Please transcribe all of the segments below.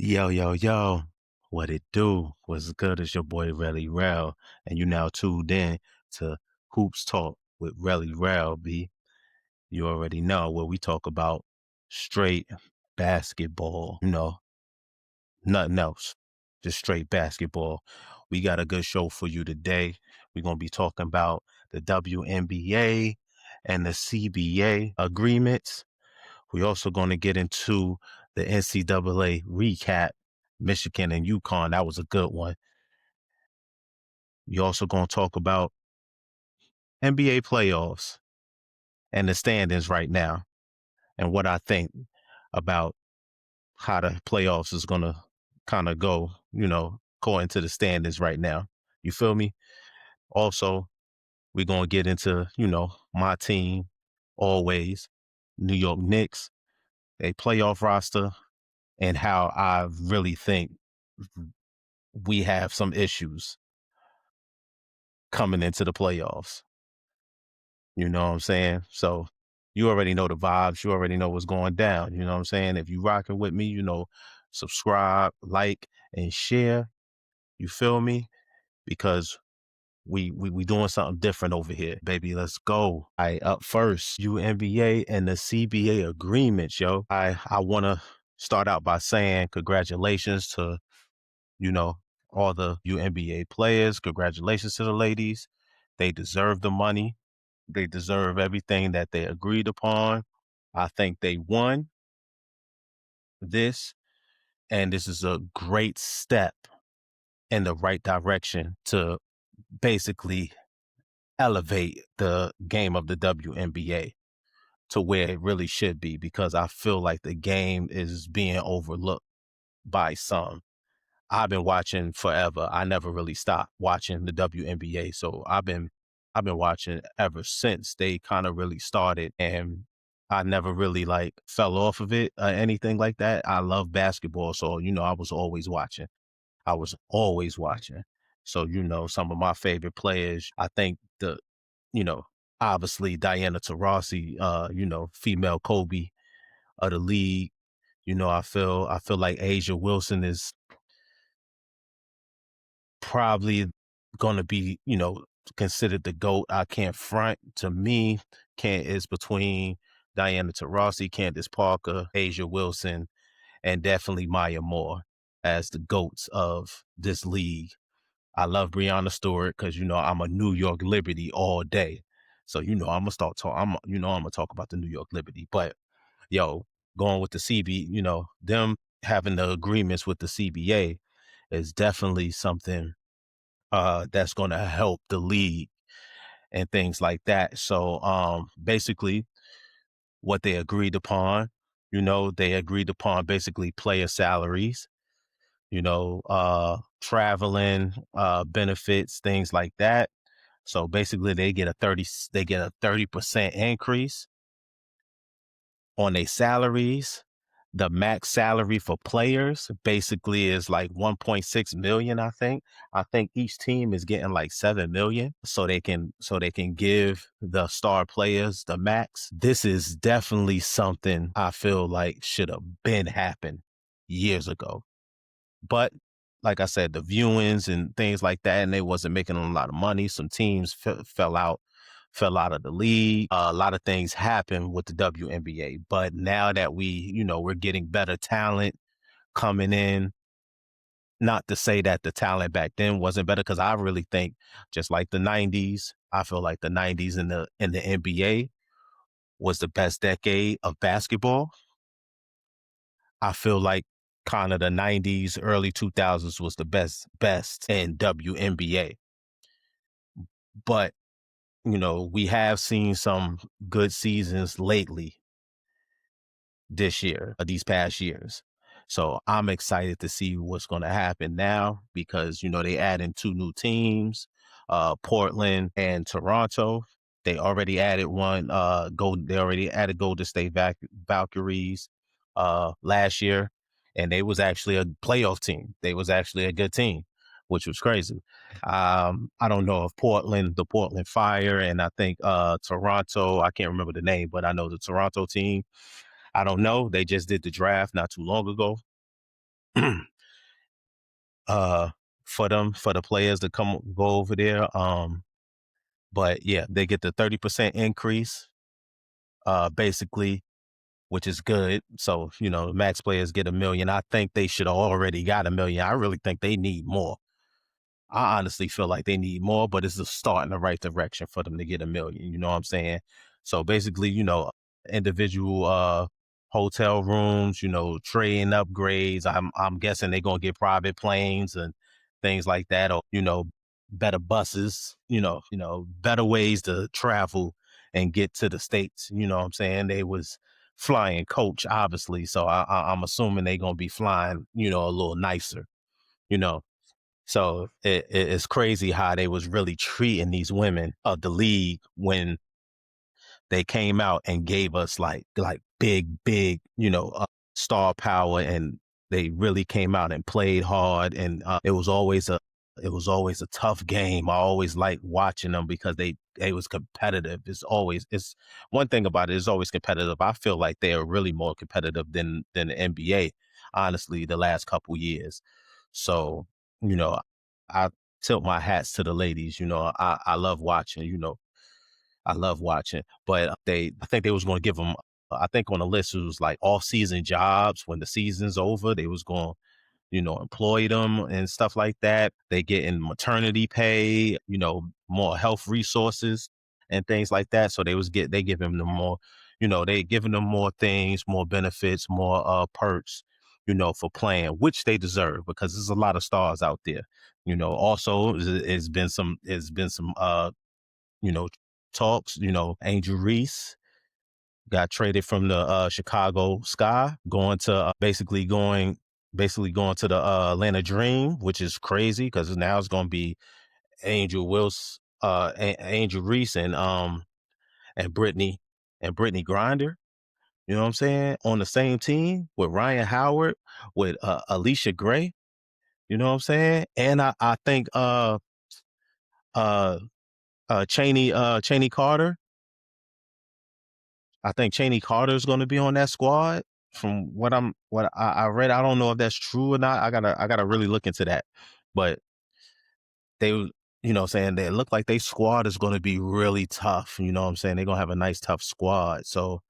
Yo, yo, yo, what it do? What's good? It's your boy Relly Rell, and you now tuned in to Hoops Talk with Relly Rell, B. You already know where we talk about straight basketball, nothing else, just straight basketball. We got a good show for you today. We're going to be talking about the WNBA and the CBA agreements. We're also going to get into the NCAA recap, Michigan and UConn. That was a good one. We're also going to talk about NBA playoffs and the standings right now and what I think about how the playoffs is going to kind of go, according to the standings right now. You feel me? Also, we're going to get into, my team always, New York Knicks, a playoff roster, and how I really think we have some issues coming into the playoffs. You know what I'm saying? So you already know the vibes. You already know what's going down. You know what I'm saying? If you rocking with me, subscribe, like, and share. You feel me? Because we doing something different over here, baby. Let's go. All right, up first, UNBA and the CBA agreements, yo. I want to start out by saying congratulations to you know, all the UNBA players. Congratulations to the ladies. They deserve the money. They deserve everything that they agreed upon. I think they won this, and this is a great step in the right direction to basically elevate the game of the WNBA to where it really should be, because I feel like the game is being overlooked by some. I've been watching forever. I never really stopped watching the WNBA. So I've been watching ever since they kind of really started, and I never really like fell off of it or anything like that. I love basketball. So, I was always watching. I was always watching. So, some of my favorite players, I think you know, obviously Diana Taurasi, female Kobe of the league. I feel like Asia Wilson is probably gonna be, considered the GOAT. I can't front. To me, can't is between Diana Taurasi, Candace Parker, Asia Wilson, and definitely Maya Moore as the GOATs of this league. I love Breonna Stewart because I'm a New York Liberty all day. So I'm gonna start talk. I'm gonna talk about the New York Liberty. But yo, going with the CB, them having the agreements with the CBA is definitely something that's going to help the league and things like that. So basically what they agreed upon, they agreed upon basically player salaries, traveling, benefits, things like that. So basically they get a 30% increase on their salaries. The max salary for players basically is like 1.6 million, I think. I think each team is getting like 7 million so they can give the star players the max. This is definitely something I feel like should have been happened years ago. But like I said, the viewings and things like that, and they wasn't making a lot of money. Some teams fell out of the league. A lot of things happened with the WNBA. But now that we're getting better talent coming in, not to say that the talent back then wasn't better, because I really think just like the 90s, I feel like the 90s in the NBA was the best decade of basketball. I feel like kind of the 90s, early 2000s was the best in WNBA. But, we have seen some good seasons lately this year, these past years. So I'm excited to see what's going to happen now because, they add in two new teams, Portland and Toronto. They already added they already added Golden State Valkyries last year, and they was actually a playoff team. They was actually a good team, which was crazy. I don't know if the Portland Fire, and I think Toronto, I can't remember the name, but I know the Toronto team, I don't know. They just did the draft not too long ago. uh, for the players to go over there. But yeah, they get the 30% increase, basically, which is good. So, max players get 1 million. I think they should have already got 1 million. I really think they need more. I honestly feel like they need more, but it's a start in the right direction for them to get 1 million. You know what I'm saying? So basically, individual hotel rooms, train upgrades. I'm guessing they're gonna get private planes and things like that, or better buses, better ways to travel and get to the States. You know what I'm saying? They was flying coach, obviously. So I'm assuming they're gonna be flying, a little nicer, you know. So it's crazy how they was really treating these women of the league when they came out and gave us like big, star power, and they really came out and played hard, and it was always a tough game. I always liked watching them because they was competitive. It's one thing about it, it's always competitive. I feel like they are really more competitive than the NBA, honestly, the last couple years. So, you know, I tilt my hats to the ladies. I love watching, I love watching, but I think they was going to give them, I think on the list it was like off season jobs. When the season's over, they was going, employ them and stuff like that. They getting maternity pay, more health resources and things like that. So they giving them more, they giving them more things, more benefits, more perks, for playing, which they deserve, because there's a lot of stars out there. Also it's been some you know, talks. Angel Reese got traded from the Chicago Sky, going to basically going to the Atlanta Dream, which is crazy because now it's going to be Angel Reese and Brittany Grinder. You know what I'm saying? On the same team with Ryan Howard, with Alicia Gray. You know what I'm saying? And I think uh Cheney Carter. I think Cheney Carter is going to be on that squad. From what I read, I don't know if that's true or not. I gotta really look into that. But they, saying they look like they squad is going to be really tough. You know what I'm saying? They're gonna have a nice tough squad. So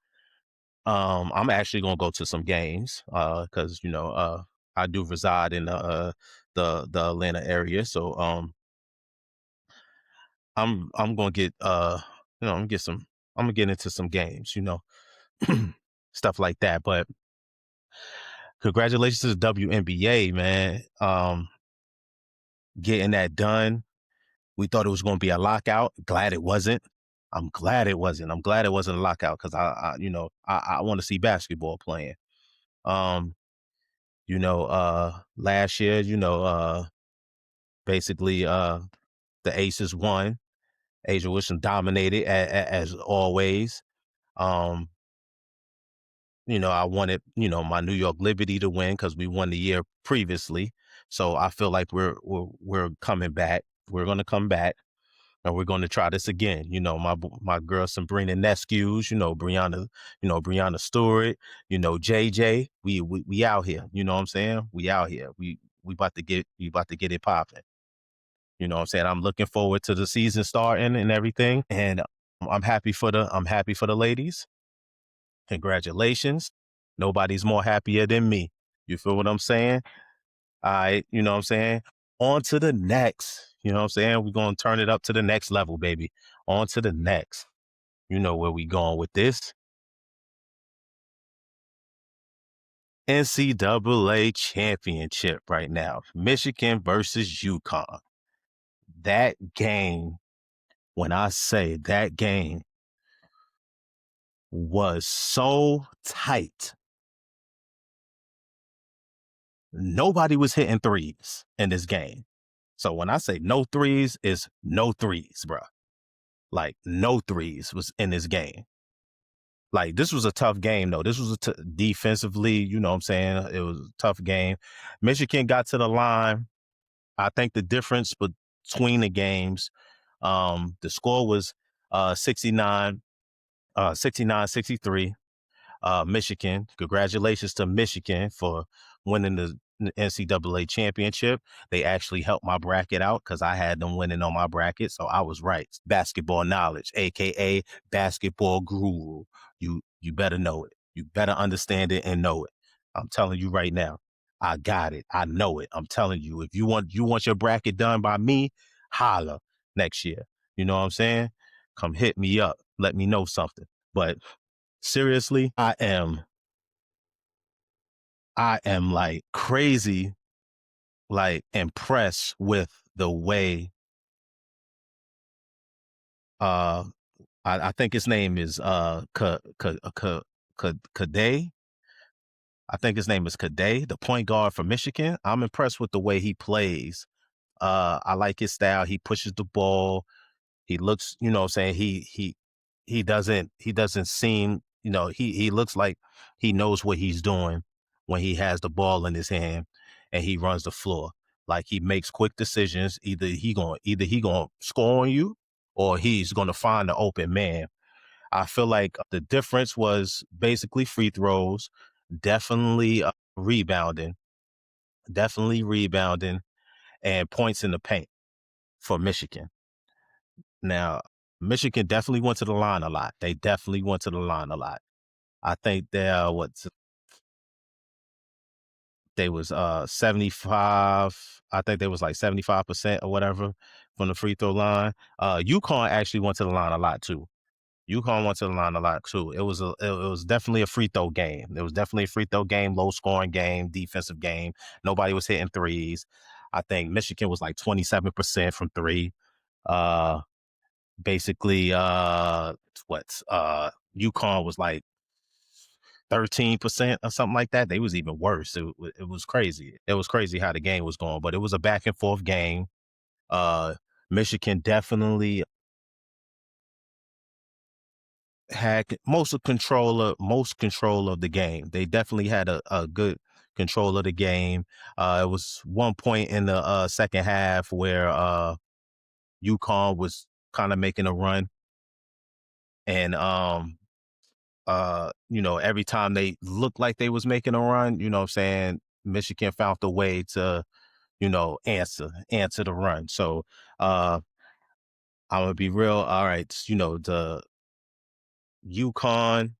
I'm actually gonna go to some games because I do reside in the Atlanta area. So I'm gonna get I'm gonna get into some games. Stuff like that. But congratulations to the WNBA, man. Getting that done. We thought it was going to be a lockout. Glad it wasn't. I'm glad it wasn't. I'm glad it wasn't a lockout because I want to see basketball playing. Um, last year, basically, the Aces won. Asia Wilson dominated as always. Um, I wanted, my New York Liberty to win because we won the year previously. So I feel like we're coming back. We're going to come back, and we're going to try this again. My girl Sabrina Nescues, Brianna Stewart, JJ. We out here. You know what I'm saying? We out here. We about to get it popping. You know what I'm saying? I'm looking forward to the season starting and everything. And I'm happy for the ladies. Congratulations. Nobody's more happier than me. You feel what I'm saying? All right, you know what I'm saying? On to the next. You know what I'm saying? We're going to turn it up to the next level, baby. On to the next. You know where we going with this. NCAA championship right now. Michigan versus UConn. That game, when I say that game was so tight, nobody was hitting threes in this game. So when I say no threes, it's no threes, bro. Like no threes was in this game. Like this was a tough game though. This was defensively, you know what I'm saying? It was a tough game. Michigan got to the line. I think the difference between the games, the score was 69-63. Michigan. Congratulations to Michigan for winning NCAA championship. They actually helped my bracket out because I had them winning on my bracket, so I was right. Basketball knowledge, aka basketball guru. You better know it. You better understand it and know it. I'm telling you right now. I got it. I know it. I'm telling you. If you want your bracket done by me, holla next year. You know what I'm saying? Come hit me up. Let me know something. But seriously, I am like crazy, like impressed with the way uh I think his name is Kaday. I think his name is Kaday, the point guard from Michigan. I'm impressed with the way he plays. I like his style. He pushes the ball. He looks, what I'm saying, he doesn't seem, he looks like he knows what he's doing when he has the ball in his hand and he runs the floor. Like he makes quick decisions. Either he gonna score on you or he's gonna find the open man. I feel like the difference was basically free throws, definitely rebounding, definitely rebounding, and points in the paint for Michigan. Now, Michigan definitely went to the line a lot. They definitely went to the line a lot. I think they was 75. I think they was like 75% or whatever from the free throw line. UConn actually went to the line a lot too. UConn went to the line a lot too. It was definitely a free throw game. It was definitely a free throw game, low scoring game, defensive game. Nobody was hitting threes. I think Michigan was like 27% from three. Uh Basically what UConn was like 13% or something like that. They was even worse. It was crazy. It was crazy how the game was going, but it was a back and forth game. uh Michigan definitely had most control of the game. They definitely had a good control of the game. It was one point in the second half where UConn was kind of making a run, and every time they looked like they was making a run, you know what I'm saying, Michigan found a way to, answer the run. So I'm gonna be real. All right, the UConn,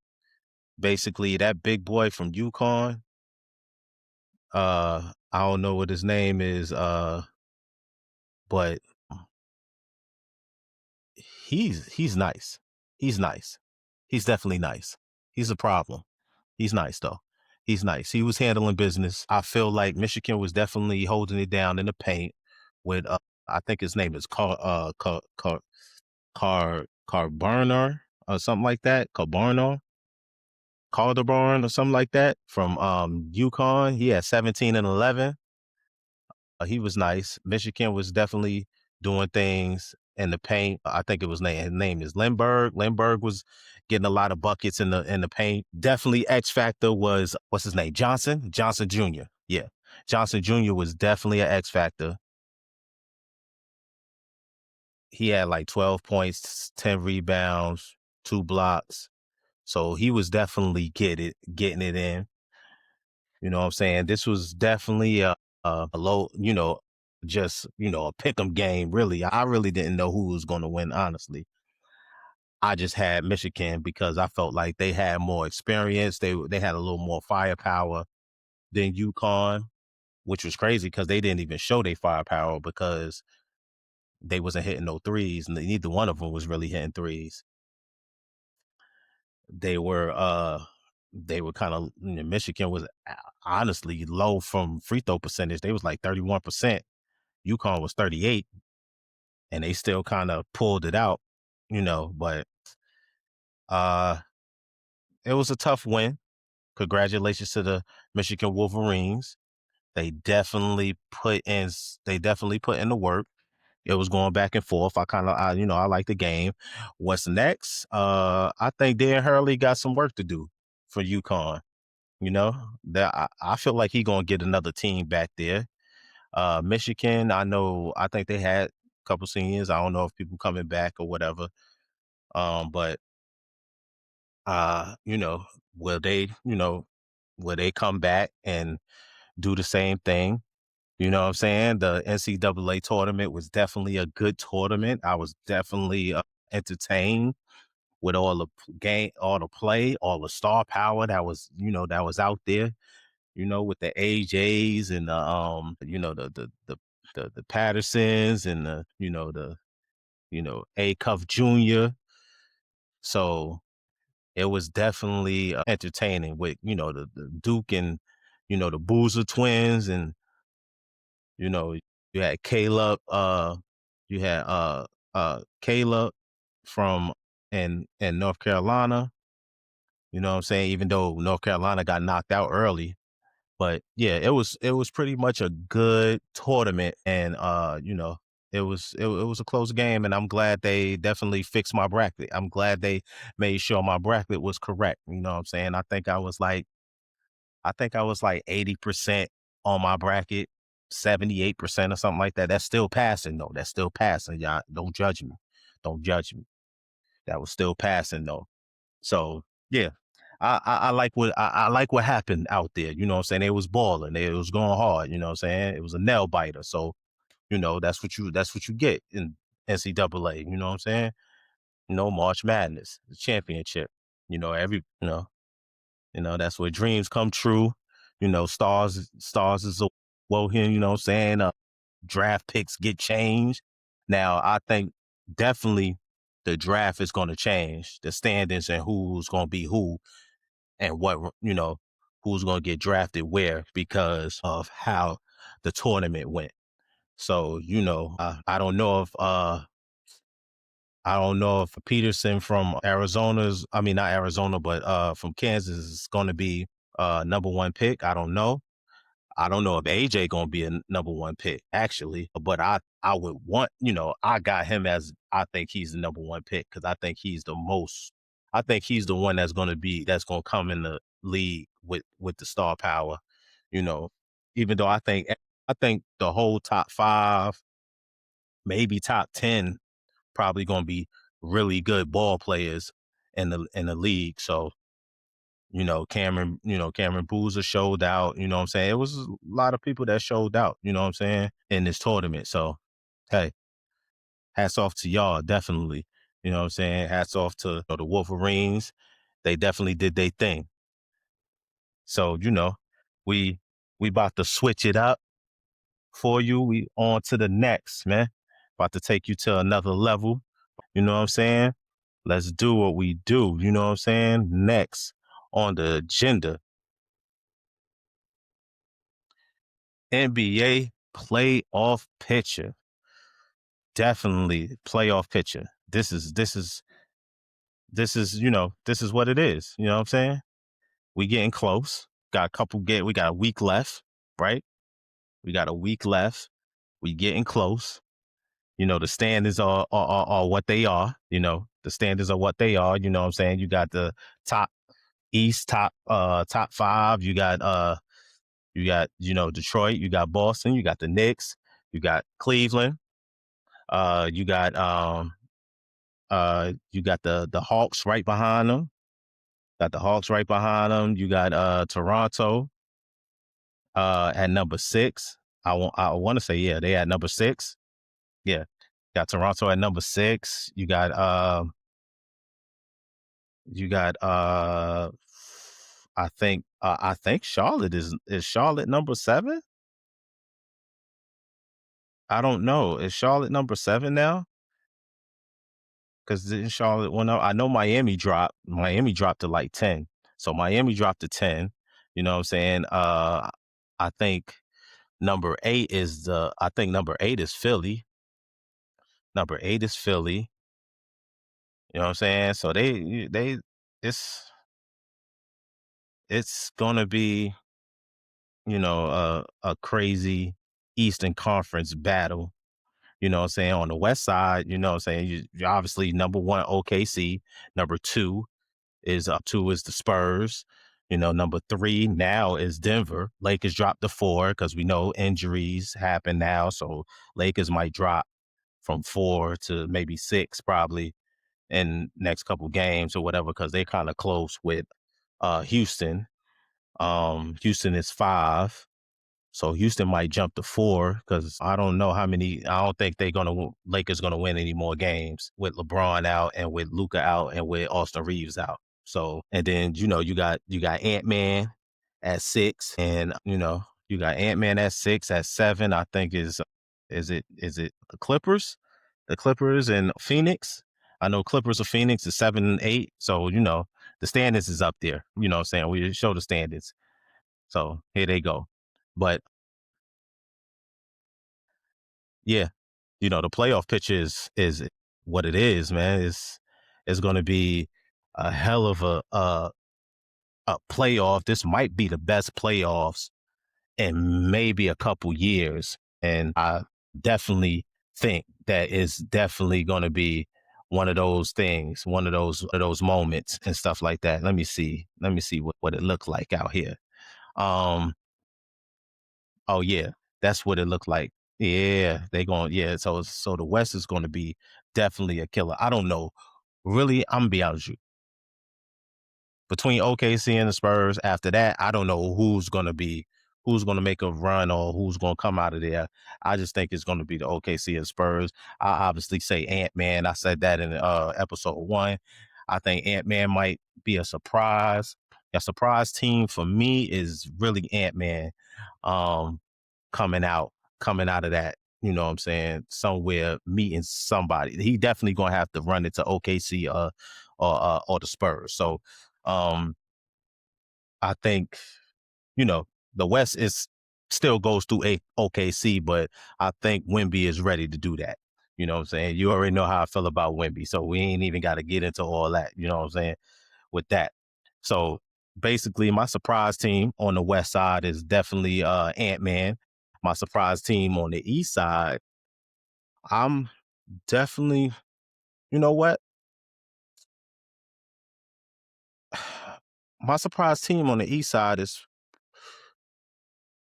basically that big boy from UConn, I don't know what his name is, but he's nice. He's nice. He's definitely nice. He's a problem. He's nice though. He's nice. He was handling business. I feel like Michigan was definitely holding it down in the paint with I think his name is Carburner or something like that. Calderborn or something like that from UConn. He had 17 and 11. He was nice. Michigan was definitely doing things in the paint. I think his name is Lindbergh. Lindbergh was getting a lot of buckets in the paint. Definitely X factor was, what's his name? Johnson Jr. Yeah. Johnson Jr. was definitely an X factor. He had like 12 points, 10 rebounds, 2 blocks. So he was definitely getting it in. You know what I'm saying? This was definitely a low, just, a pick 'em game, really. I really didn't know who was going to win, honestly. I just had Michigan because I felt like they had more experience. They had a little more firepower than UConn, which was crazy because they didn't even show their firepower because they wasn't hitting no threes, and neither one of them was really hitting threes. They were kind of, Michigan was honestly low from free throw percentage. They was like 31%. UConn was 38, and they still kind of pulled it out, but uh it was a tough win. Congratulations to the Michigan Wolverines. They definitely put in the work. It was going back and forth. I like the game. What's next? I think Dan Hurley got some work to do for UConn. That I feel like he gonna get another team back there. Michigan, I think they had a couple seniors. I don't know if people coming back or whatever. But uh, you know, will they come back and do the same thing. You know what I'm saying? The NCAA tournament was definitely a good tournament. I was definitely entertained with all the game, all the play, all the star power that was, that was out there. With the AJs and the Pattersons and A Cuff Jr. So it was definitely entertaining with the Duke and the Boozer twins, and you know you had Caleb, you had Caleb from in North Carolina. You know what I'm saying? Even though North Carolina got knocked out early, but yeah, it was pretty much a good tournament, and it was a close game, and I'm glad they definitely fixed my bracket. I'm glad they made sure my bracket was correct. You know what I'm saying? I think I was like 80% on my bracket, 78% or something like that. That's still passing though. That's still passing. Y'all don't judge me. Don't judge me. That was still passing though. So yeah, I like I like what happened out there. You know what I'm saying? It was balling. It was going hard. You know what I'm saying? It was a nail biter. So that's what you get in NCAA. You know what I'm saying? March Madness, the championship. That's where dreams come true. Stars is awoken. You know what I'm saying? Draft picks get changed. Now I think definitely the draft is going to change the standings and who's going to be who and who's going to get drafted where because of how the tournament went. So I don't know if Peterson from Arizona's, I mean not Arizona, but from Kansas is going to be number one pick. I don't know. I don't know if AJ gonna be a number one pick actually, but I would want, I got him as I think he's the number one pick because I think he's the most. I think he's the one that's gonna come in the league with the star power, you know. Even though I think the whole top five, maybe top 10, probably gonna be really good ball players in the league. So Cameron Boozer showed out, you know what I'm saying? It was a lot of people that showed out, you know what I'm saying, in this tournament. So, hey, hats off to y'all, definitely. You know what I'm saying? Hats off to the Wolverines. They definitely did their thing. So, we we about to switch it up for you. We on to the next, man. About to take you to another level. You know what I'm saying? Let's do what we do. You know what I'm saying? Next on the agenda, NBA playoff picture. Definitely playoff picture. This is what it is. You know what I'm saying? We getting close. We got a week left, right? We got a week left. We getting close. The standards are what they are. The standards are what they are. You know what I'm saying? You got the top East, top five. You got Detroit, you got Boston, you got the Knicks, you got Cleveland, you got the Hawks right behind them. Got the Hawks right behind them. You got Toronto at number 6. I want to say, yeah, they at number 6. Yeah. Got Toronto at number 6. You got I think Charlotte is Charlotte number 7? I don't know. Is Charlotte number 7 now? Because didn't Charlotte went up? I know Miami dropped. Miami dropped to like 10. So Miami dropped to 10. You know what I'm saying? I think number 8 is Philly. Number 8 is Philly. You know what I'm saying? So it's it's gonna be, a crazy Eastern Conference battle. You know what I'm saying? On the West side, you know what I'm saying? You're obviously number 1 OKC, number 2 is the Spurs. Number 3 now is Denver. Lakers dropped to 4 because we know injuries happen now. So Lakers might drop from 4 to maybe 6 probably in next couple games or whatever because they're kind of close with Houston. Houston is 5. So Houston might jump to 4 because I don't know how many. I don't think Lakers gonna win any more games with LeBron out and with Luca out and with Austin Reeves out. So and then you got Ant-Man at 6, and you got Ant-Man at 6. At 7, I think is it the Clippers, and Phoenix. I know Clippers or Phoenix is 7 and 8. So the standings is up there. You know what I'm saying? We show the standings. So here they go. But yeah, the playoff picture is what it is, man. It's going to be a hell of a playoff. This might be the best playoffs in maybe a couple years, and I definitely think that is definitely going to be one of those things, one of those moments and stuff like that. Let me see what it looked like out here. Um, Oh yeah, that's what it looked like. Yeah, they going yeah, so the West is gonna be definitely a killer. I don't know. Really, I'm gonna be honest with you. Between OKC and the Spurs, after that, I don't know who's gonna make a run or who's gonna come out of there. I just think it's gonna be the OKC and Spurs. I obviously say Ant-Man. I said that in episode 1. I think Ant-Man might be a surprise. A surprise team for me is really Ant-Man. Um, coming out of that, you know what I'm saying, somewhere meeting somebody. He definitely gonna have to run into OKC or the Spurs. So I think, you know, the West is still goes through OKC, but I think Wemby is ready to do that. You know what I'm saying? You already know how I feel about Wemby, so we ain't even got to get into all that, you know what I'm saying, with that. So basically, my surprise team on the West side is definitely Ant-Man. My surprise team on the East side, I'm definitely, you know what? My surprise team on the East side is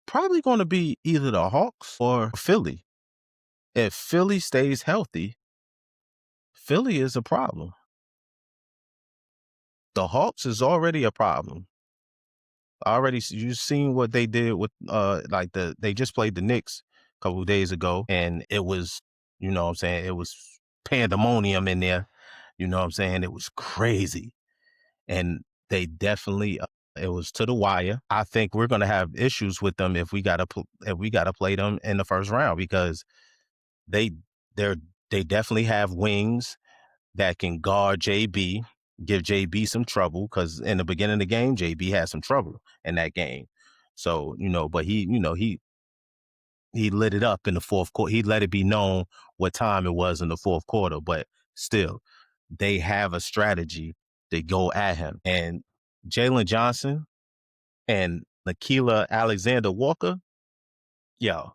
probably going to be either the Hawks or Philly. If Philly stays healthy, Philly is a problem. The Hawks is already a problem. Already, you've seen what they did with they just played the Knicks a couple of days ago, and it was, you know what I'm saying, it was pandemonium in there. You know what I'm saying? It was crazy. And they definitely it was to the wire. I think we're going to have issues with them if we got to play them in the first round, because they they're they definitely have wings that can guard JB, give JB some trouble, because in the beginning of the game, JB had some trouble in that game. So, but he lit it up in the fourth quarter. He let it be known what time it was in the fourth quarter, but still, they have a strategy to go at him. And Jalen Johnson and Nikhila Alexander Walker, yo,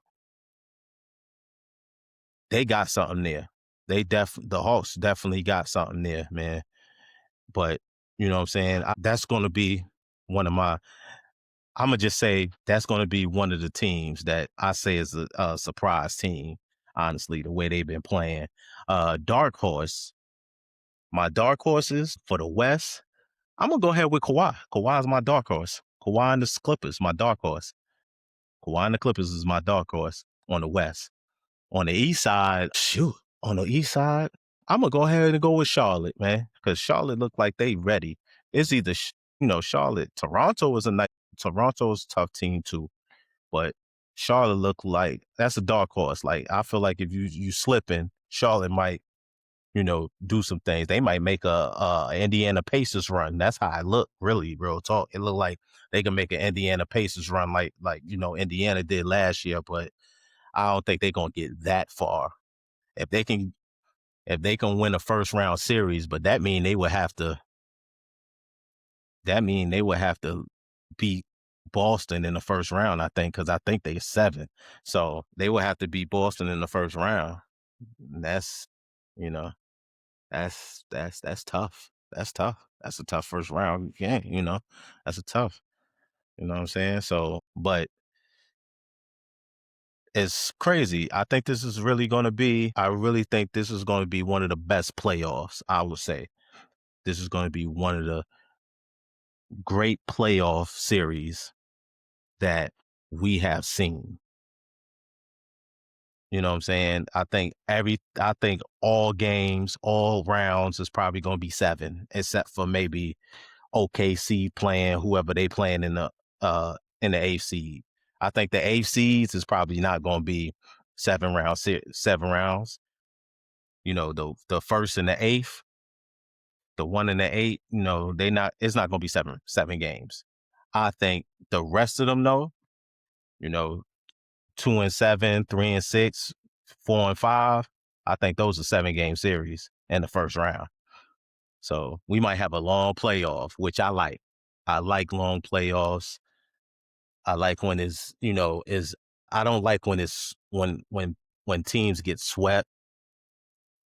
they got something there. The Hawks definitely got something there, man. But you know what I'm saying? That's going to be one of my. I'm gonna just say that's going to be one of the teams that I say is a surprise team. Honestly, the way they've been playing. Dark horse. My dark horses for the West. I'm gonna go ahead with Kawhi. Kawhi's my dark horse. Kawhi and the Clippers, my dark horse. Kawhi and the Clippers is my dark horse on the West. On the East side, shoot. On the East side, I'm gonna go ahead and go with Charlotte, man, because Charlotte look like they ready. It's either Charlotte. Toronto's a tough team too, but Charlotte look like that's a dark horse. Like I feel like if you slipping, Charlotte might do some things. They might make a Indiana Pacers run. That's how I look, really, real talk. It look like they can make an Indiana Pacers run like Indiana did last year, but I don't think they're gonna get that far. If they can win a first round series, but that mean they would have to beat Boston in the first round, I think, because I think they're 7. So they would have to beat Boston in the first round. That's you know, that's tough. That's tough. That's a tough first round game. That's a tough. You know what I'm saying? So, but it's crazy. I really think this is going to be one of the best playoffs, I would say. This is going to be one of the great playoff series that we have seen. You know what I'm saying? I think all games, all rounds is probably gonna be 7, except for maybe OKC playing whoever they playing in the AFC. I think the AFCs is probably not gonna be 7 rounds. You know, the first and the eighth, the 1 and the 8, they not it's not gonna be seven games. I think the rest of them though, you know, 2-7, 3-6, 4-5. I think those are 7 game series in the first round. So we might have a long playoff, which I like. I like long playoffs. I like when it's, is I don't like when it's when teams get swept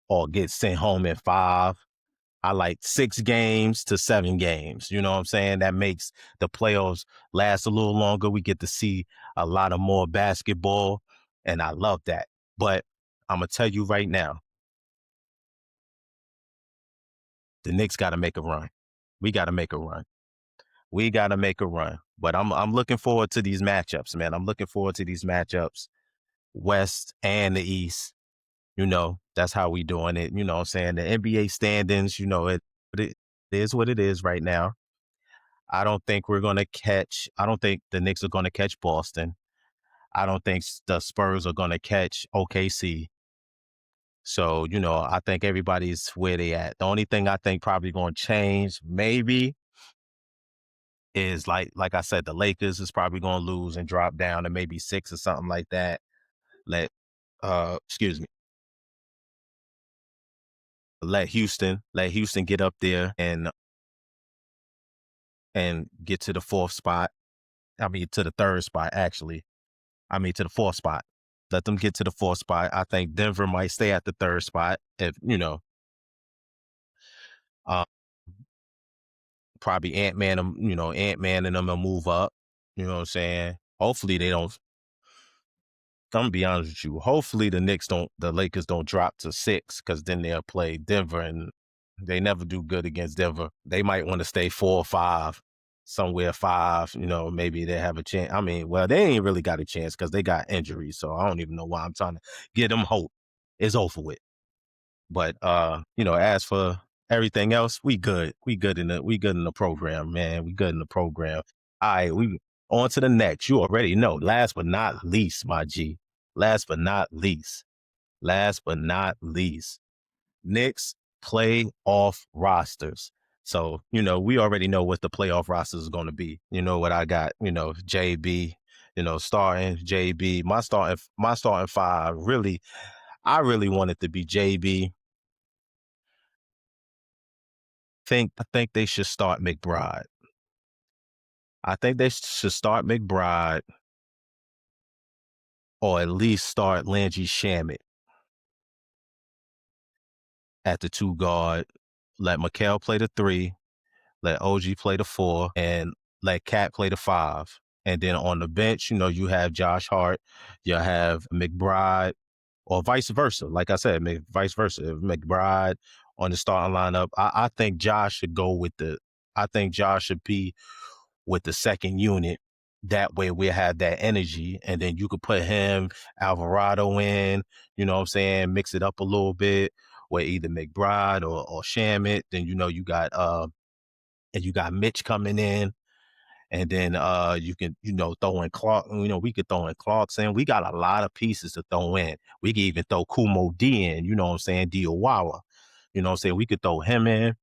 or get sent home in 5. I like 6 games to 7 games. You know what I'm saying? That makes the playoffs last a little longer. We get to see a lot of more basketball, and I love that. But I'm gonna tell you right now, the Knicks got to make a run. We got to make a run. We got to make a run. But I'm looking forward to these matchups, man. I'm looking forward to these matchups, West and the East. That's how we doing it. You know what I'm saying? The NBA standings, it is what it is right now. I don't think the Knicks are going to catch Boston. I don't think the Spurs are going to catch OKC. So, I think everybody's where they at. The only thing I think probably going to change maybe is like I said, the Lakers is probably going to lose and drop down to maybe 6 or something like that. Let excuse me, let Houston get up there and get to the 4th spot. I mean to the 3rd spot actually. I mean to the 4th spot. Let them get to the 4th spot. I think Denver might stay at the 3rd spot if, uh, probably Ant-Man and them will move up. You know what I'm saying? Hopefully they don't. I'm gonna be honest with you. Hopefully the Lakers don't drop to 6 because then they'll play Denver and they never do good against Denver. They might want to stay 4 or 5, somewhere 5. Maybe they have a chance. I mean, well, they ain't really got a chance because they got injuries. So I don't even know why I'm trying to get them hope. It's over with. But as for everything else, we good. We good in the program, man. We good in the program. All right, we on to the next. You already know. Last but not least, my G. Last but not least. Last but not least. Knicks playoff rosters. So, we already know what the playoff rosters is going to be. You know what I got, JB, starting JB. My starting 5 really, I really want it to be JB. I think they should start McBride. I think they should start McBride or at least start Landry Shamet at the 2 guard. Let Mikal play the 3, let OG play the 4, and let Cat play the 5. And then on the bench, you have Josh Hart, you have McBride, or vice versa. Like I said, vice versa. If McBride on the starting lineup, I think Josh should go with I think Josh should be with the second unit. That way we'll have that energy. And then you could put him, Alvarado in, you know what I'm saying, mix it up a little bit, with either McBride or Shamet. Then you got Mitch coming in. And then you can, throw in Clark. We could throw in Clark's in. We got a lot of pieces to throw in. We could even throw Kumo D in, you know what I'm saying, n.y.o.t. You know what I'm saying? We could throw him in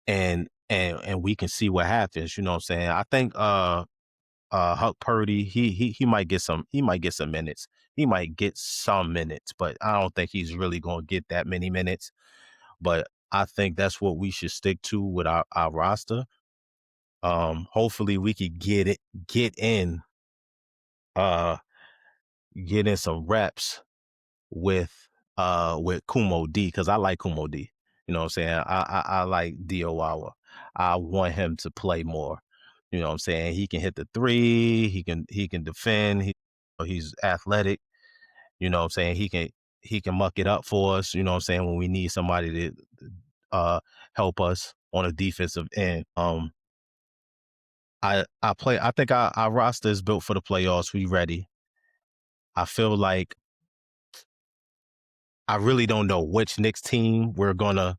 and we can see what happens, you know what I'm saying? I think Huck Purdy, he might get some minutes. He might get some minutes, but I don't think he's really gonna get that many minutes. But I think that's what we should stick to with our roster. Hopefully we could get in uh get in some reps with Kumo D because I like Kumo D. You know what I'm saying? I like Diowawa. I want him to play more. You know what I'm saying? He can hit the 3, he can defend, he's athletic, you know what I'm saying? He can muck it up for us, you know what I'm saying, when we need somebody to help us on a defensive end. I think our roster is built for the playoffs. We ready. I feel like I really don't know which Knicks team we're gonna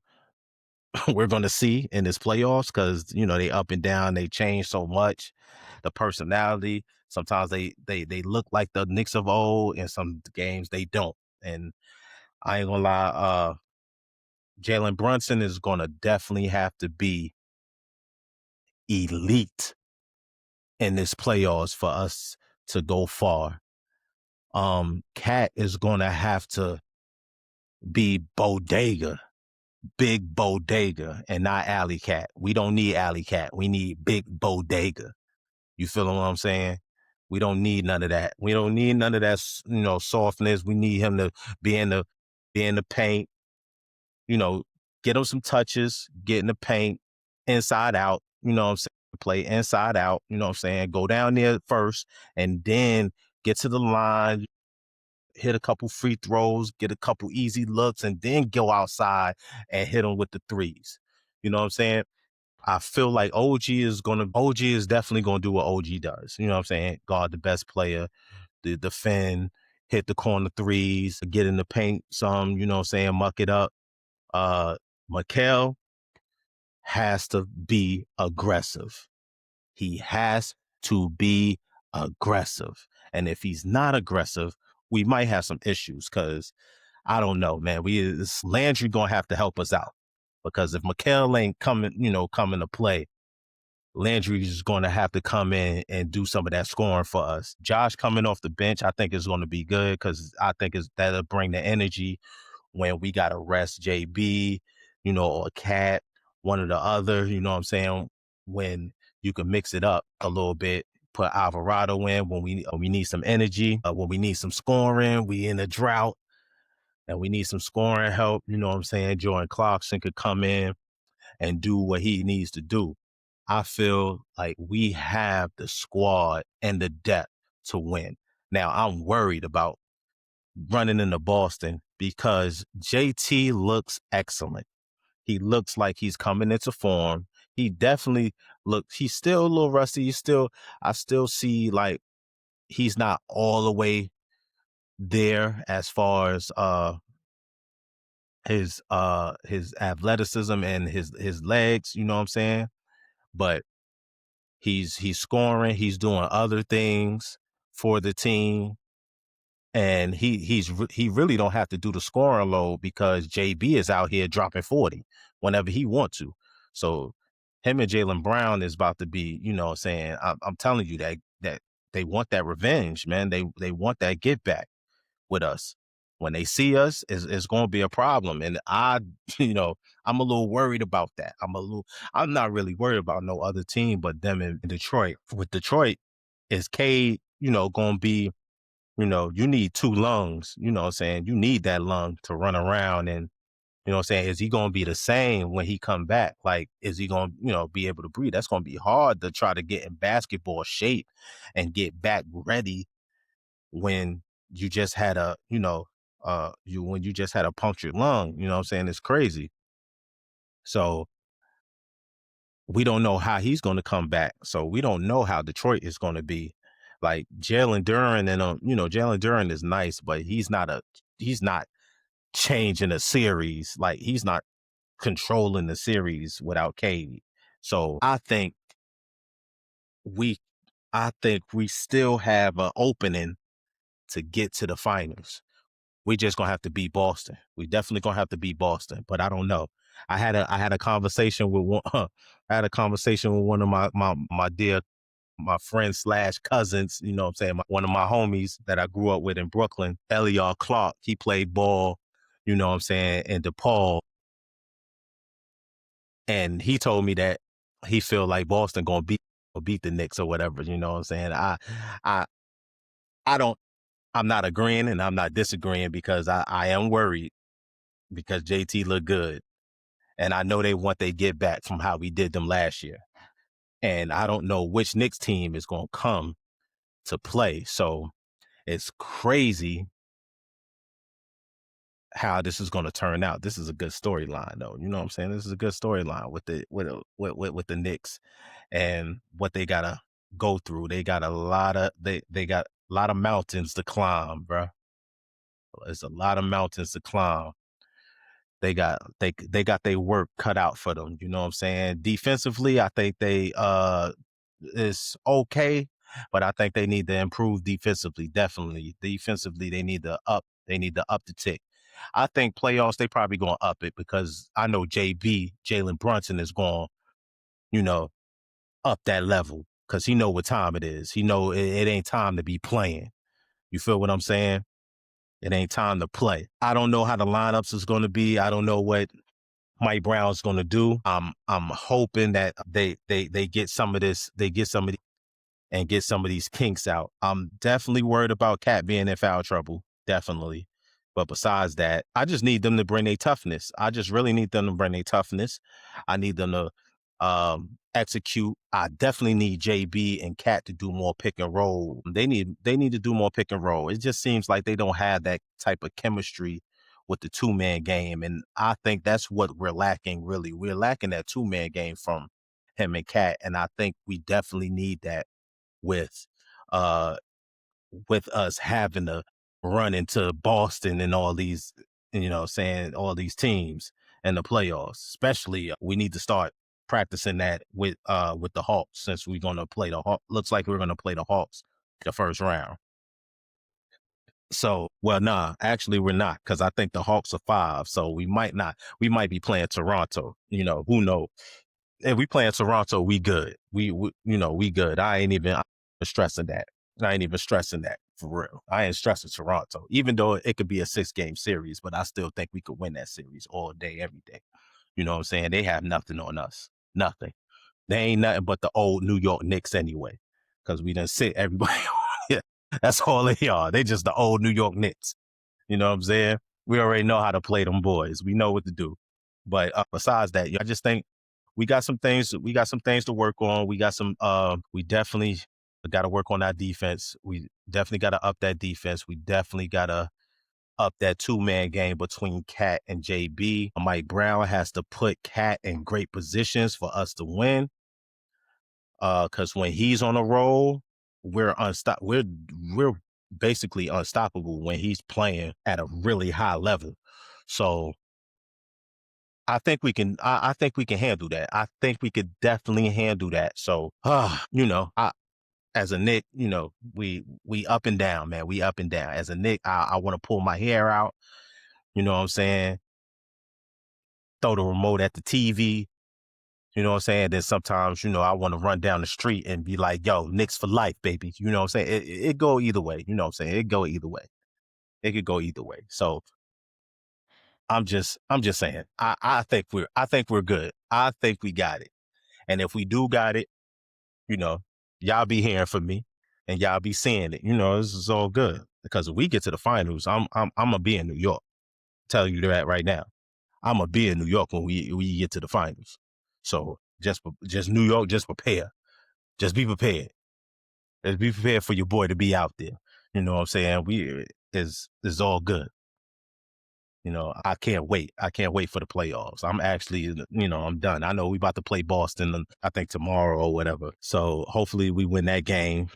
we're gonna see in this playoffs because they up and down, they change so much. The personality. Sometimes they look like the Knicks of old, in some games they don't. And I ain't gonna lie, Jalen Brunson is gonna definitely have to be elite in this playoffs for us to go far. Cat is gonna have to be bodega, big bodega, and not alley cat. We don't need alley cat. We need big bodega. You feel what I'm saying? We don't need none of that. We don't need none of that, softness. We need him to be in the paint, get him some touches, get in the paint, inside out, what I'm saying? Play inside out, what I'm saying? Go down there first and then get to the line, hit a couple free throws, get a couple easy looks, and then go outside and hit them with the threes. You know what I'm saying? I feel like OG is definitely gonna do what OG does. You know what I'm saying? Guard the best player, defend, hit the corner threes, get in the paint some, what I'm saying, muck it up. Mikal has to be aggressive. He has to be aggressive. And if he's not aggressive, we might have some issues because I don't know, man. Landry gonna have to help us out because if Mikal ain't coming to play, Landry is going to have to come in and do some of that scoring for us. Josh coming off the bench, I think is going to be good because I think that'll bring the energy when we got to rest JB, or Cat, one or the other, you know what I'm saying? When you can mix it up a little bit, put Alvarado in when we need some energy, when we need some scoring, we in a drought and we need some scoring help, you know what I'm saying? Jordan Clarkson could come in and do what he needs to do. I feel like we have the squad and the depth to win. Now, I'm worried about running into Boston because JT looks excellent. He looks like he's coming into form. He definitely he's still a little rusty. I still see like he's not all the way there as far as his athleticism and his legs, you know what I'm saying? But he's scoring, he's doing other things for the team. And he really don't have to do the scoring load because JB is out here dropping 40 whenever he want to. So him and Jaylen Brown is about to be, saying, I'm telling you that they want that revenge, man. They want that get back with us. When they see us, it's going to be a problem. And I'm a little worried about that. I'm not really worried about no other team but them in Detroit. With Detroit, is Cade, going to be, you need two lungs, you know what I'm saying? You need that lung to run around and, you know what I'm saying? Is he going to be the same when he come back? Like, is he going to, be able to breathe? That's going to be hard to try to get in basketball shape and get back ready when you just had when you just had a punctured lung, you know what I'm saying? It's crazy. So we don't know how he's going to come back. So we don't know how Detroit is going to be. Like Jalen Duren and Jalen Duren is nice, but he's not changing a series. Like he's not controlling the series without Cade. So we I think we still have an opening to get to the finals. We just gonna have to beat Boston. We definitely gonna have to beat Boston, but I don't know. I had a conversation with one. I had a conversation with one of my dear my friends slash cousins. You know what I'm saying? One of my homies that I grew up with in Brooklyn, Eliar Clark. He played ball. You know what I'm saying? In DePaul, and he told me that he feel like Boston gonna beat the Knicks or whatever. You know what I'm saying? I I don't. I'm not agreeing and I'm not disagreeing because I am worried because JT looked good. And I know they want they get back from how we did them last year. And I don't know which Knicks team is going to come to play. So it's crazy how this is going to turn out. This is a good storyline, though. You know what I'm saying? This is a good storyline with the Knicks and what they gotta go through. They got a lot of they got a lot of mountains to climb, bro. There's a lot of mountains to climb. They got their work cut out for them. You know what I'm saying? Defensively, I think they is okay, but I think they need to improve defensively. Definitely, defensively, they need to up the tick. I think playoffs they probably gonna up it because I know Jalen Brunson is going, you know, up that level because he know what time it is. He know it ain't time to be playing. You feel what I'm saying? It ain't time to play. I don't know how the lineups is going to be. I don't know what Mike Brown's going to do. I'm hoping that they get some of this. They get some of the, and get some of these kinks out. I'm definitely worried about Cat being in foul trouble. Definitely. But besides that, I just need them to bring their toughness. I just really need them to bring their toughness. I need them to execute. I definitely need JB and Cat to do more pick and roll. They need to do more pick and roll. It just seems like they don't have that type of chemistry with the 2-man game. And I think that's what we're lacking, really. We're lacking that 2-man game from him and Cat. And I think we definitely need that with uh with us having to run into Boston and all these, saying all these teams in the playoffs. Especially we need to start practicing that with the Hawks since we're gonna play the Hawks. Looks like we're gonna play the Hawks the first round. So, well, nah, actually we're not because I think the Hawks are 5. So we might not. We might be playing Toronto. Who knows? If we play in Toronto, we good. We good. I ain't even stressing that. I ain't even stressing that for real. I ain't stressing Toronto, even though it could be a 6-game series, but I still think we could win that series all day, every day. You know what I'm saying? They have nothing on us. Nothing. They ain't nothing but the old New York Knicks anyway, because we done sit everybody. Yeah, that's all they are. They just the old New York Knicks. You know what I'm saying? We already know how to play them boys. We know what to do. But besides that, I just think we got some things. We got some things to work on. We got some. We definitely got to work on that defense. We definitely got to up that defense. We definitely got to up that 2-man game between Cat and JB. Mike Brown has to put Cat in great positions for us to win. Because when he's on a roll, we're basically unstoppable when he's playing at a really high level. So I think we can. I think we can handle that. I think we could definitely handle that. So, as a Knick, we up and down, man. We up and down. As a Knick, I want to pull my hair out. You know what I'm saying? Throw the remote at the TV. You know what I'm saying? Then sometimes, I want to run down the street and be like, yo, Knicks for life, baby. You know what I'm saying? It go either way. You know what I'm saying? It go either way. It could go either way. So I'm just saying, I think we're good. I think we got it. And if we do got it, you know, y'all be hearing from me and y'all be seeing it. This is all good. Because if we get to the finals, I'm gonna be in New York. Tell you that right now. I'm gonna be in New York when we get to the finals. So just New York, just prepare. Just be prepared. Just be prepared for your boy to be out there. You know what I'm saying? It's all good. I can't wait. I can't wait for the playoffs. I'm actually, I'm done. I know we about to play Boston, I think tomorrow or whatever. So hopefully we win that game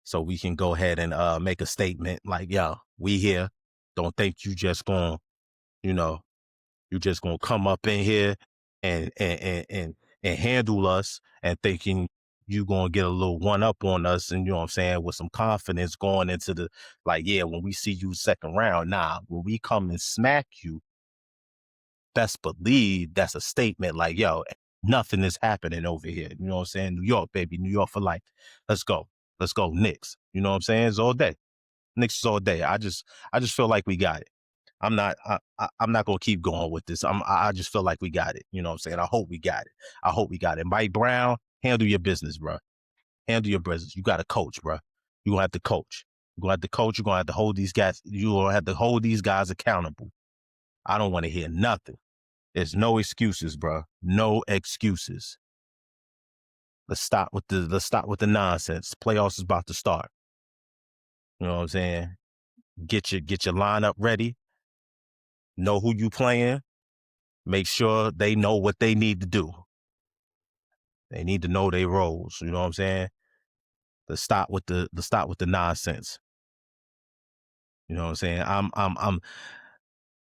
so we can go ahead and make a statement like, yo, we here. Don't think you know, you just gonna come up in here and handle us and thinking you gonna get a little one up on us and you know what I'm saying, with some confidence going into the like, yeah, when we see you second round, nah, when we come and smack you, best believe that's a statement like, yo, nothing is happening over here. You know what I'm saying? New York, baby, New York for life. Let's go. Let's go, Knicks. You know what I'm saying? It's all day. Knicks is all day. I just feel like we got it. I'm not gonna keep going with this. I just feel like we got it. You know what I'm saying? I hope we got it. I hope we got it. Mike Brown, handle your business, bro. Handle your business. You got to coach, bro. You gonna have to coach. You're gonna have to coach. You're gonna have to hold these guys. You gonna have to hold these guys accountable. I don't want to hear nothing. There's no excuses, bro. No excuses. Let's stop with the nonsense. Playoffs is about to start. You know what I'm saying? Get your lineup ready. know who you playing. Make sure they know what they need to do. They need to know their roles. You know what I'm saying? To stop with the nonsense. You know what I'm saying? I'm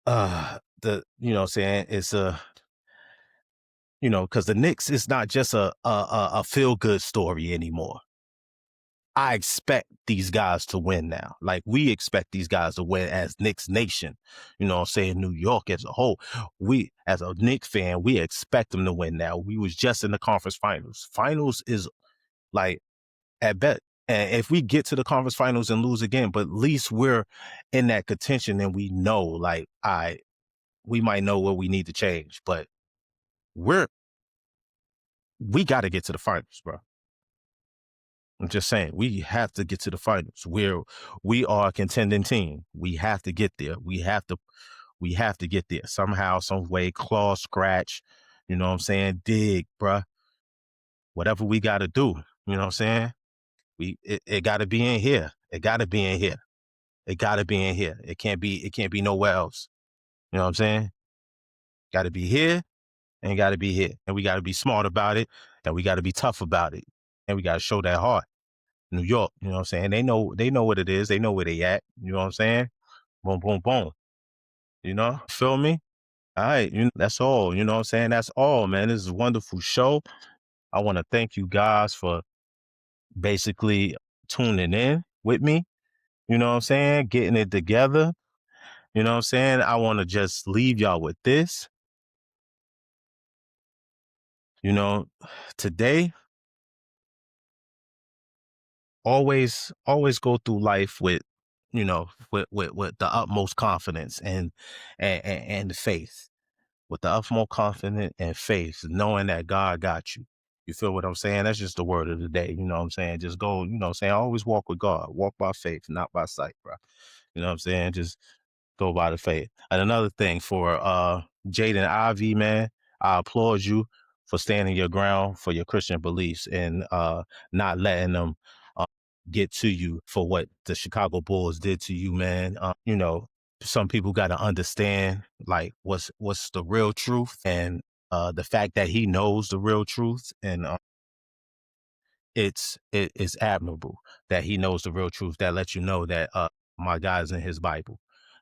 you know what I'm saying? It's because the Knicks is not just a feel good story anymore. I expect these guys to win now. Like, we expect these guys to win as Knicks Nation. You know what I'm saying? New York as a whole. We, as a Knicks fan, we expect them to win now. We was just in the conference finals. Finals is like, at bet. And if we get to the conference finals and lose again, but at least we're in that contention and we know, like, we might know what we need to change, but we got to get to the finals, bro. I'm just saying, we have to get to the finals. We are a contending team. We have to get there. We have to get there somehow, some way, claw, scratch, you know what I'm saying? Dig, bruh. Whatever we got to do, you know what I'm saying? It got to be in here. It got to be in here. It got to be in here. It can't be nowhere else. You know what I'm saying? Got to be here and got to be here. And we got to be smart about it, and we got to be tough about it. And we got to show that heart. New York, you know what I'm saying? They know what it is. They know where they at. You know what I'm saying? Boom, boom, boom. You know? Feel me? All right. That's all. You know what I'm saying? That's all, man. This is a wonderful show. I want to thank you guys for basically tuning in with me. You know what I'm saying? Getting it together. You know what I'm saying? I want to just leave y'all with this. You know, today, always go through life with, with the utmost confidence and faith. With the utmost confidence and faith, knowing that God got you. You feel what I'm saying? That's just the word of the day. You know what I'm saying? Just go, you know what I'm saying? Always walk with God. Walk by faith, not by sight, bro. You know what I'm saying? Just go by the faith. And another thing for Jaden Ivy, man, I applaud you for standing your ground for your Christian beliefs and not letting them get to you for what the Chicago Bulls did to you, man. Some people got to understand like what's the real truth, and the fact that he knows the real truth, and it is admirable that he knows the real truth. That lets you know that my guy's in his Bible.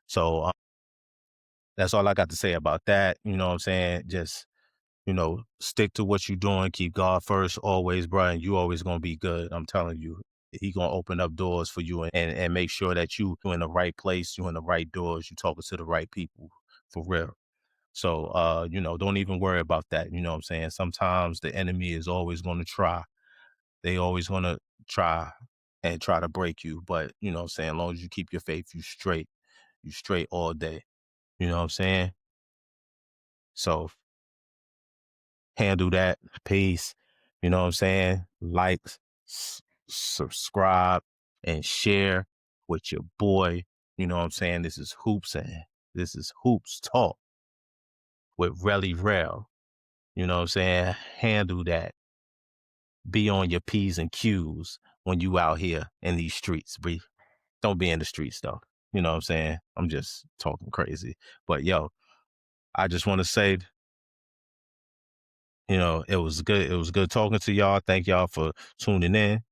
So that's all I got to say about that. You know what I'm saying? Just, stick to what you're doing. Keep God first always, bro. And you always going to be good. I'm telling you. He going to open up doors for you and make sure that you in the right place, you in the right doors, you talking to the right people for real. So, don't even worry about that. You know what I'm saying? Sometimes the enemy is always going to try. They always going to try and try to break you. But, you know what I'm saying? As long as you keep your faith, you straight all day. You know what I'm saying? So handle that. Peace. You know what I'm saying? Like, subscribe, and share with your boy. You know what I'm saying? This is Hoops Talk with Relly Rell. You know what I'm saying? Handle that. Be on your P's and Q's when you out here in these streets, bro. Don't be in the streets though. You know what I'm saying? I'm just talking crazy. But yo, I just want to say, it was good. It was good talking to y'all. Thank y'all for tuning in.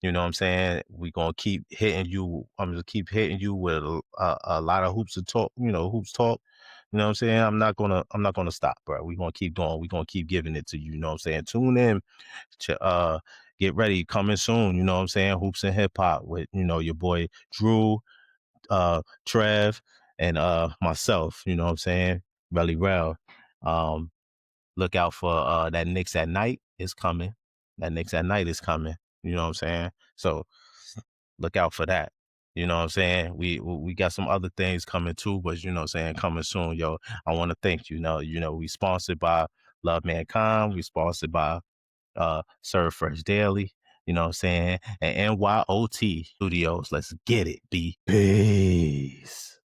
You know what I'm saying? We gonna keep hitting you. I'm gonna keep hitting you with a lot of hoops to talk. Hoops talk. You know what I'm saying? I'm not gonna stop, bro. We gonna keep going. We gonna keep giving it to you. You know what I'm saying? Tune in to get ready. Coming soon. You know what I'm saying? Hoops and hip hop with your boy Drew, Trev, and myself. You know what I'm saying? Relly Rell. Look out for that Knicks at Night is coming. That Knicks at Night is coming. You know what I'm saying? So look out for that. You know what I'm saying? We got some other things coming too, but you know what I'm saying, coming soon, yo. I want to thank you. We sponsored by Love Mankind. We sponsored by Serve Fresh Daily. You know what I'm saying? And n.y.o.t Studios. Let's get it, B. Peace.